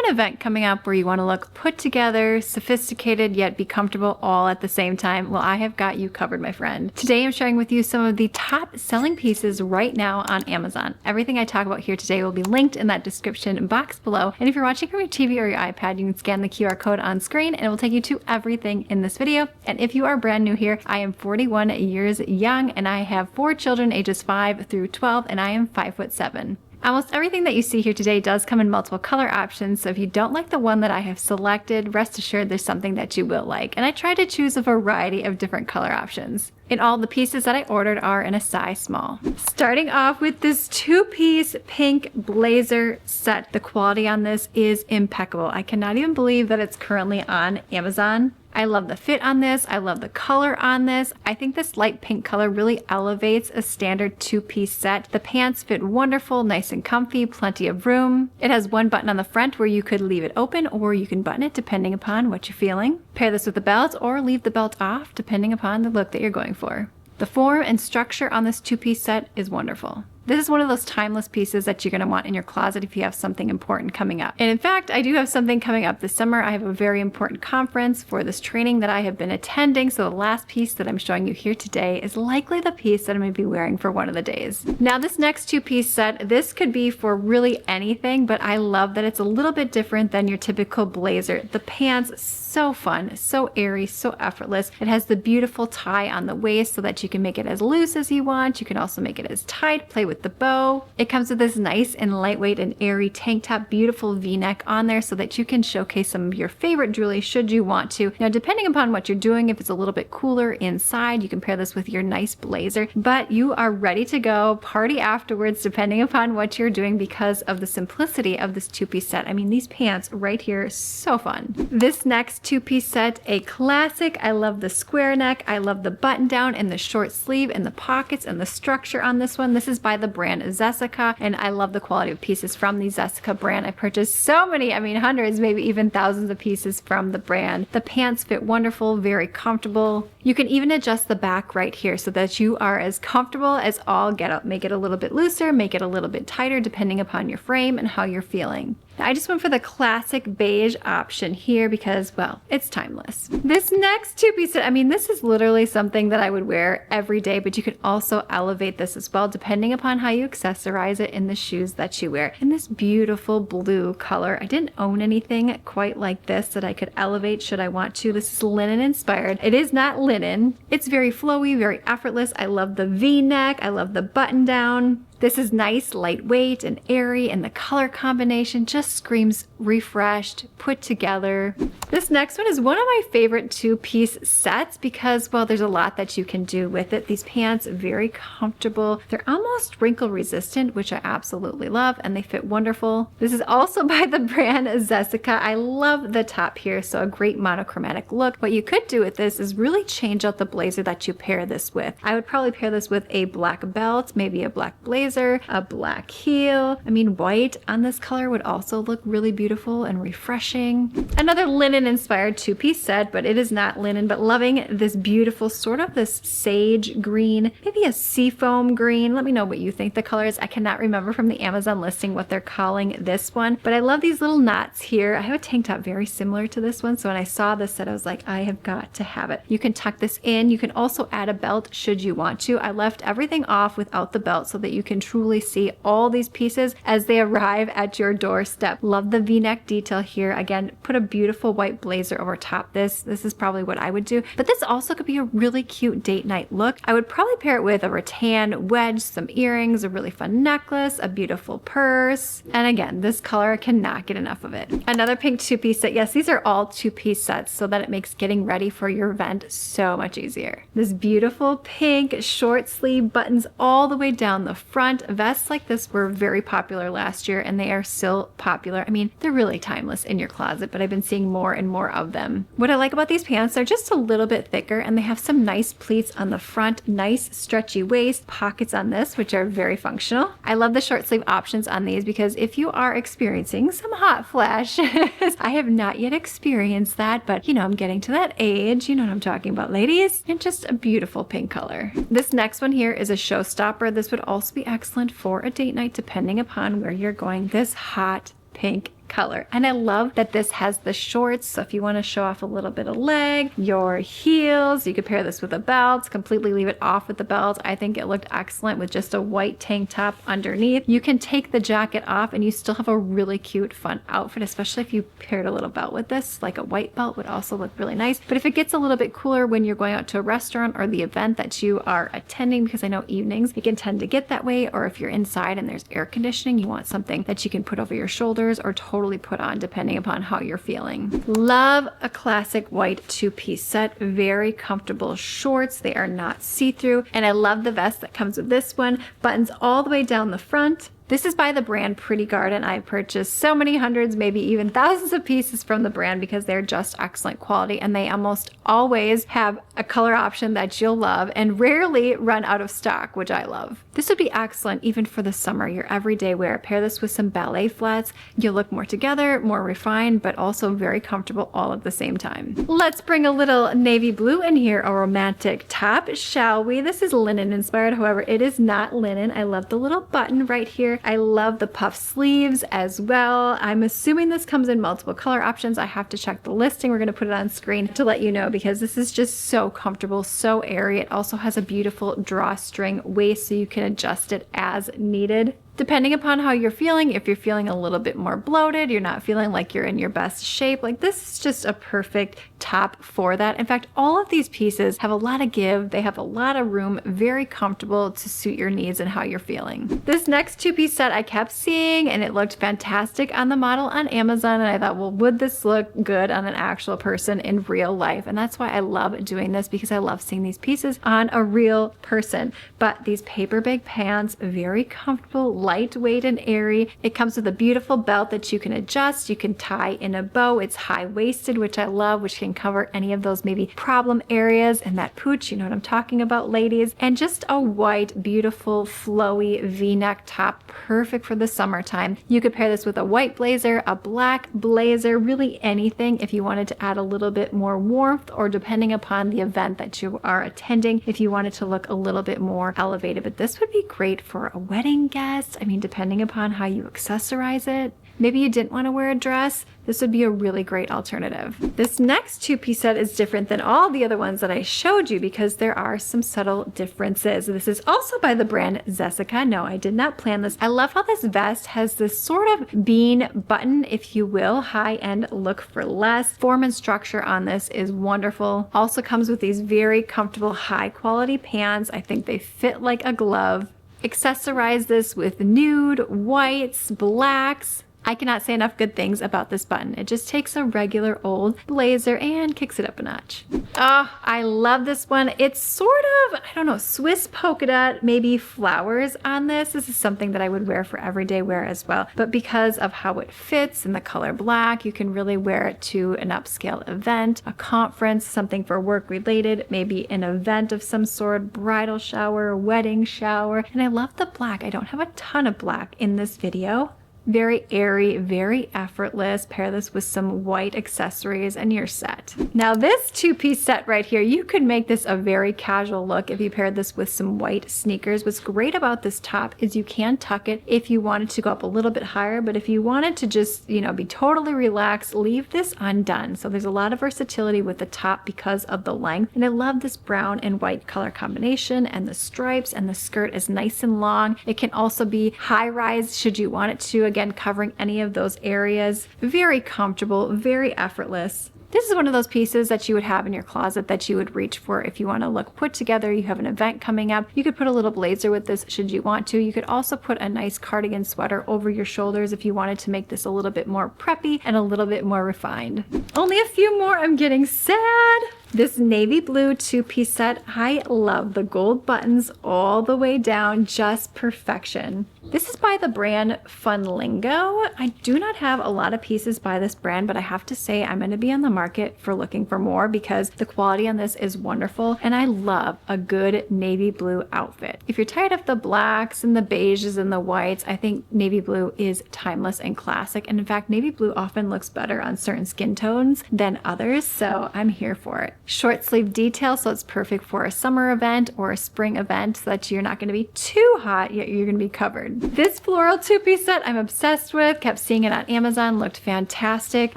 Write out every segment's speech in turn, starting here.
an event coming up where you want to look put together, sophisticated, yet be comfortable all at the same time, well, I have got you covered, my friend. Today I'm sharing with you some of the top selling pieces right now on Amazon. Everything I talk about here today will be linked in that description box below. And if you're watching from your TV or your iPad, you can scan the QR code on screen and it will take you to everything in this video. And if you are brand new here, I am 41 years young and I have 4 children ages 5 through 12 and I am 5'7". Almost everything that you see here today does come in multiple color options, so if you don't like the one that I have selected, rest assured there's something that you will like. And I try to choose a variety of different color options. And all the pieces that I ordered are in a size small. Starting off with this 2-piece pink blazer set. The quality on this is impeccable. I cannot even believe that it's currently on Amazon. I love the fit on this. I love the color on this. I think this light pink color really elevates a standard 2-piece set. The pants fit wonderful, nice and comfy, plenty of room. It has one button on the front where you could leave it open or you can button it depending upon what you're feeling. Pair this with the belt or leave the belt off depending upon the look that you're going for. The form and structure on this 2-piece set is wonderful. This is one of those timeless pieces that you're going to want in your closet if you have something important coming up. And in fact, I do have something coming up this summer. I have a very important conference for this training that I have been attending. So the last piece that I'm showing you here today is likely the piece that I'm going to be wearing for one of the days. Now this next 2-piece set, this could be for really anything, but I love that it's a little bit different than your typical blazer. The pants, so fun, so airy, so effortless. It has the beautiful tie on the waist so that you can make it as loose as you want. You can also make it as tight, play with the bow. It comes with this nice and lightweight and airy tank top, beautiful V-neck on there so that you can showcase some of your favorite jewelry should you want to. Now, depending upon what you're doing, if it's a little bit cooler inside, you can pair this with your nice blazer, but you are ready to go party afterwards depending upon what you're doing because of the simplicity of this 2-piece set. I mean, these pants right here, so fun. This next 2-piece set, a classic. I love the square neck. I love the button down and the short sleeve and the pockets and the structure on this one. This is by the brand Zesica, and I love the quality of pieces from the Zesica brand. I purchased so many, I mean hundreds, maybe even thousands of pieces from the brand. The pants fit wonderful, very comfortable. You can even adjust the back right here so that you are as comfortable as all get out. Make it a little bit looser, make it a little bit tighter depending upon your frame and how you're feeling. Now, I just went for the classic beige option here because, well, it's timeless. This next 2-piece set, I mean, this is literally something that I would wear every day, but you could also elevate this as well depending upon how you accessorize it in the shoes that you wear. In this beautiful blue color, I didn't own anything quite like this that I could elevate should I want to. This is linen inspired. It is not linen. It's very flowy, very effortless. I love the V-neck. I love the button down. This is nice, lightweight, and airy, and the color combination just screams refreshed, put together. This next one is one of my favorite 2-piece sets because, well, there's a lot that you can do with it. These pants, very comfortable. They're almost wrinkle resistant, which I absolutely love, and they fit wonderful. This is also by the brand Zesica. I love the top here, so a great monochromatic look. What you could do with this is really change out the blazer that you pair this with. I would probably pair this with a black belt, maybe a black blazer, a black heel. I mean, white on this color would also look really beautiful and refreshing. Another linen inspired 2-piece set, but it is not linen, but loving this beautiful sort of this sage green, maybe a seafoam green. Let me know what you think the color is. I cannot remember from the Amazon listing what they're calling this one, but I love these little knots here. I have a tank top very similar to this one, so when I saw this set, I was like, I have got to have it. You can tuck this in. You can also add a belt should you want to. I left everything off without the belt so that you can truly see all these pieces as they arrive at your doorstep. Love the V-neck detail here. Again, put a beautiful white blazer over top this. This is probably what I would do, but this also could be a really cute date night look. I would probably pair it with a rattan wedge, some earrings, a really fun necklace, a beautiful purse. And again, this color, I cannot get enough of it. Another pink 2-piece set. Yes, these are all 2-piece sets so that it makes getting ready for your event so much easier. This beautiful pink short sleeve buttons all the way down the front. Vests like this were very popular last year and they are still popular. I mean, they're really timeless in your closet, but I've been seeing more and more of them. What I like about these pants, they're just a little bit thicker and they have some nice pleats on the front, nice stretchy waist, pockets on this, which are very functional. I love the short sleeve options on these because if you are experiencing some hot flashes, I have not yet experienced that, but you know, I'm getting to that age. You know what I'm talking about, ladies. And just a beautiful pink color. This next one here is a showstopper. This would also be excellent for a date night depending upon where you're going. This hot pink color. And I love that this has the shorts, so if you want to show off a little bit of leg, your heels, you could pair this with a belt, completely leave it off with the belt. I think it looked excellent with just a white tank top underneath. You can take the jacket off and you still have a really cute, fun outfit, especially if you paired a little belt with this. Like a white belt would also look really nice. But if it gets a little bit cooler when you're going out to a restaurant or the event that you are attending, because I know evenings it can tend to get that way, or if you're inside and there's air conditioning, you want something that you can put over your shoulders or totally put on depending upon how you're feeling. Love a classic white two-piece set. Very comfortable shorts. They are not see-through. And I love the vest that comes with this one. Buttons all the way down the front. This is by the brand Pretty Garden. I've purchased so many hundreds, maybe even thousands of pieces from the brand because they're just excellent quality, and they almost always have a color option that you'll love and rarely run out of stock, which I love. This would be excellent even for the summer, your everyday wear. Pair this with some ballet flats. You'll look more together, more refined, but also very comfortable all at the same time. Let's bring a little navy blue in here, a romantic top, shall we? This is linen inspired, however, it is not linen. I love the little button right here. I love the puff sleeves as well. I'm assuming this comes in multiple color options. I have to check the listing. We're going to put it on screen to let you know because this is just so comfortable, so airy. It also has a beautiful drawstring waist so you can adjust it as needed. Depending upon how you're feeling, if you're feeling a little bit more bloated, you're not feeling like you're in your best shape, like this is just a perfect top for that. In fact, all of these pieces have a lot of give. They have a lot of room, very comfortable to suit your needs and how you're feeling. This next two-piece set I kept seeing and it looked fantastic on the model on Amazon, and I thought, well, would this look good on an actual person in real life? And that's why I love doing this, because I love seeing these pieces on a real person. But these Paperbag pants, very comfortable, lightweight and airy. It comes with a beautiful belt that you can adjust. You can tie in a bow. It's high-waisted, which I love, which can cover any of those maybe problem areas. And that pooch, you know what I'm talking about, ladies. And just a white, beautiful, flowy V-neck top, perfect for the summertime. You could pair this with a white blazer, a black blazer, really anything if you wanted to add a little bit more warmth, or depending upon the event that you are attending, if you wanted to look a little bit more elevated. But this would be great for a wedding guest. I mean, depending upon how you accessorize it. Maybe you didn't want to wear a dress, this would be a really great alternative. This next two-piece set is different than all the other ones that I showed you because there are some subtle differences. This is also by the brand Zesica. No, I did not plan this. I love how this vest has this sort of bean button, if you will, high-end look for less. Form and structure on this is wonderful. Also comes with these very comfortable, high-quality pants. I think they fit like a glove. Accessorize this with nude, whites, blacks. I cannot say enough good things about this button. It just takes a regular old blazer and kicks it up a notch. Oh, I love this one. It's sort of, I don't know, Swiss polka dot, maybe flowers on this. This is something that I would wear for everyday wear as well. But because of how it fits in the color black, you can really wear it to an upscale event, a conference, something for work related, maybe an event of some sort, bridal shower, wedding shower. And I love the black. I don't have a ton of black in this video. Very airy, very effortless. Pair this with some white accessories and you're set. Now this two-piece set right here, you could make this a very casual look if you paired this with some white sneakers. What's great about this top is you can tuck it if you wanted to go up a little bit higher, but if you wanted to just, you know, be totally relaxed, leave this undone. So there's a lot of versatility with the top because of the length. And I love this brown and white color combination and the stripes, and the skirt is nice and long. It can also be high-rise should you want it to. Again, covering any of those areas. Very comfortable, very effortless. This is one of those pieces that you would have in your closet that you would reach for if you want to look put together. You have an event coming up. You could put a little blazer with this should you want to. You could also put a nice cardigan sweater over your shoulders if you wanted to make this a little bit more preppy and a little bit more refined. Only a few more. I'm getting sad. This navy blue two-piece set, I love the gold buttons all the way down, just perfection. This is by the brand Funlingo. I do not have a lot of pieces by this brand, but I have to say I'm going to be on the market for looking for more because the quality on this is wonderful, and I love a good navy blue outfit. If you're tired of the blacks and the beiges and the whites, I think navy blue is timeless and classic, and in fact, navy blue often looks better on certain skin tones than others, so I'm here for it. Short sleeve detail, so it's perfect for a summer event or a spring event so that you're not going to be too hot, yet you're going to be covered. word. This floral two-piece set I'm obsessed with. Kept seeing it on Amazon. Looked fantastic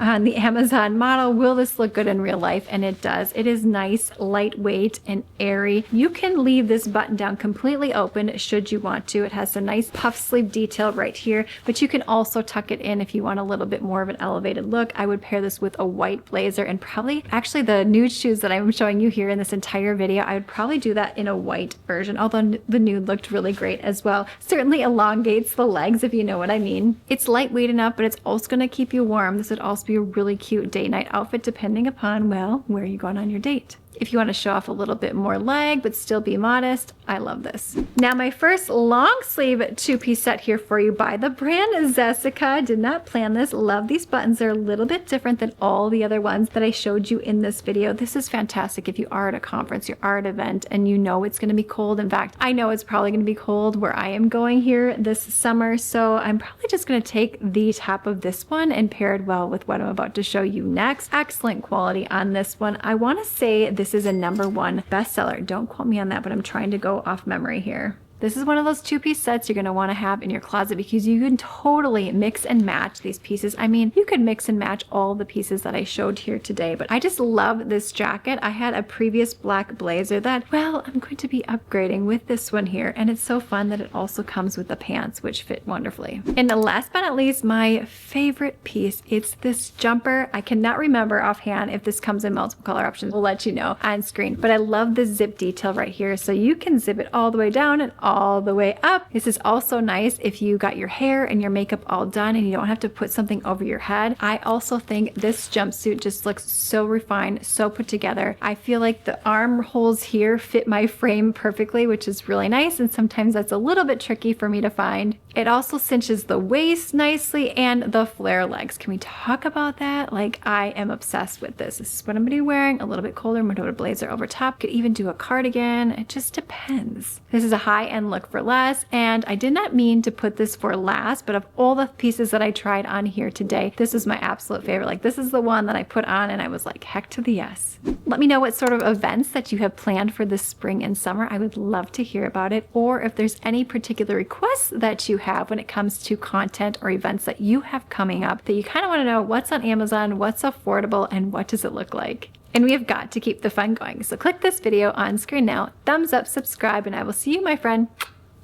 on the Amazon model. Will this look good in real life? And it does. It is nice, lightweight, and airy. You can leave this button down completely open should you want to. It has a nice puff sleeve detail right here, but you can also tuck it in if you want a little bit more of an elevated look. I would pair this with a white blazer and probably actually the nude shoes that I'm showing you here in this entire video. I would probably do that in a white version, although the nude looked really great as well. Certainly elongates the legs, if you know what I mean. It's lightweight enough, but it's also going to keep you warm. This would also be a really cute date night outfit depending upon, well, where you're going on your date. If you want to show off a little bit more leg but still be modest, I love this. Now my first long sleeve two-piece set here for you by the brand Zesica. Did not plan this. Love these buttons. They're a little bit different than all the other ones that I showed you in this video. This is fantastic if you are at a conference, you are at an event, and you know it's going to be cold. In fact, I know it's probably going to be cold where I am going here this summer, so I'm probably just going to take the top of this one and pair it well with what I'm about to show you next. Excellent quality on this one. I want to say this is a #1 bestseller. Don't quote me on that, but I'm trying to go off memory here. This is one of those two-piece sets you're going to want to have in your closet because you can totally mix and match these pieces. I mean, you could mix and match all the pieces that I showed here today, but I just love this jacket. I had a previous black blazer that, well, I'm going to be upgrading with this one here, and it's so fun that it also comes with the pants, which fit wonderfully. And last but not least, my favorite piece, it's this jumper. I cannot remember offhand if this comes in multiple color options. We'll let you know on screen, but I love the zip detail right here. So you can zip it all the way down and all the way up. This is also nice if you got your hair and your makeup all done and you don't have to put something over your head. I also think this jumpsuit just looks so refined, so put together. I feel like the arm holes here fit my frame perfectly, which is really nice, and sometimes that's a little bit tricky for me to find. It also cinches the waist nicely and the flare legs. Can we talk about that? Like, I am obsessed with this. This is what I'm gonna be wearing. A little bit colder, I'm gonna put a blazer over top. Could even do a cardigan. It just depends. This is a high-end look for less, and I did not mean to put this for last, but of all the pieces that I tried on here today, this is my absolute favorite. Like, this is the one that I put on and I was like, heck to the yes. Let me know what sort of events that you have planned for this spring and summer. I would love to hear about it, or if there's any particular requests that you have when it comes to content or events that you have coming up that you kind of want to know what's on Amazon, what's affordable, and what does it look like. And we have got to keep the fun going. So click this video on screen now, thumbs up, subscribe, and I will see you, my friend,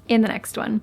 in the next one.